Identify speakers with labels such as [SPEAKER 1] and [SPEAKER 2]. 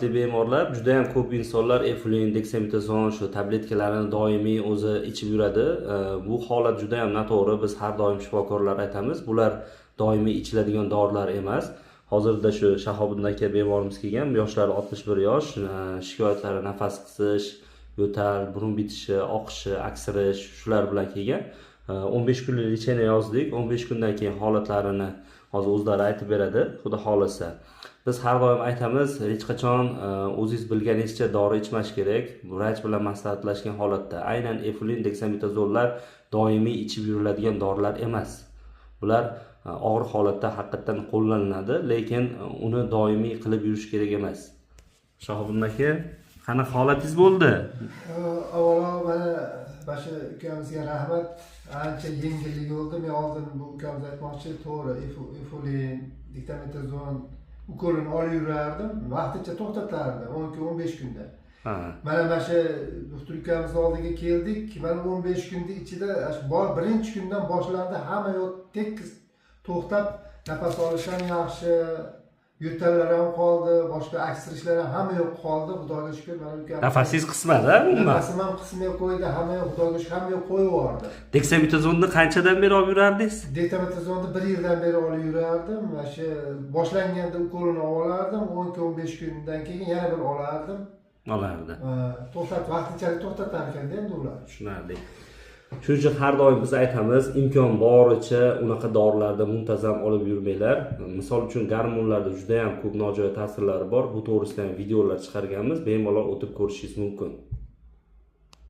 [SPEAKER 1] Bemorlar juda ham ko'p insonlar eflin, deksametazon shu tabletkalarini doimiy o'zi ichib yuradi. Bu holat juda ham noto'g'ri. Biz har doim shifokorlar aytamiz, bular doimiy ichiladigan dorilar emas. Hozirda shu Shahobiddin aka bemorimiz kelgan, yoshlari 61 yosh, shikoyatlari nafas qisish, yo'tal, burun bitishi, oqishi, aksirish shular bilan kelgan. 15 kunlik lecheniya yozdik. 15 kundan keyin holatlarini hozir o'zlari aytib beradi, xudo xolasa. Biz har doim aytamiz, hech qachon o'zingiz bilganingizcha dori ichmash kerak. Vrach bilan maslahatlashgan holatda. Aynan eflin, deksametazonlar doimiy ichib yuriladigan dorilar emas. Bular og'ir holatda haqiqatan qo'llaniladi, lekin uni doimiy qilib yurish kerak emas. Shahobiddin aka, qanaqa holatingiz bo'ldi?
[SPEAKER 2] Avvalo mana Bashi ukamizga rahmat. Ancha yengillik oldi. Men oldin bu ukamiz aytmoqchi, to'g'ri, eflin, deksametazon ukolini olib yurardim, vaqtincha to'xtatardim 10-15 kunda. Mana shu doktor ukamiz oldiga keldik. Mana 15 kunning ichida birinchi kundan boshlandi, hamma yo'q tekis to'xtab, nafas olish ham yaxshi, yo'tallar ham qoldi, boshqa aksirishlar ham hamma yo'q qoldi, xudoga shukr. Mana ukamiz
[SPEAKER 1] Nafasingiz qismadi,
[SPEAKER 2] nafasim ham qismay qo'ydi, hamma yo'q, xudoga shukr, hamma yo'q qo'yib yubordi.
[SPEAKER 1] Deksametazonni qanchadan beri olib yurardingiz?
[SPEAKER 2] Deksametazonni 1 yildan beri olib yurardim. Mana shu boshlanganda ukolini olardim, 10-15 kundan keyin yana bir olardim. Vaqtinchalik to'xtatar ekanda endi ular.
[SPEAKER 1] Tushunarli. Shuning uchun har doim biz aytamiz, imkon boricha unaqa dorilarda muntazam olib yurmanglar. Misol uchun gormonlarda juda ham ko'p nojo'ya ta'sirlari bor. Bu to'g'risida ham videolar chiqarganmiz. Bemalol o'tib ko'rishingiz mumkin.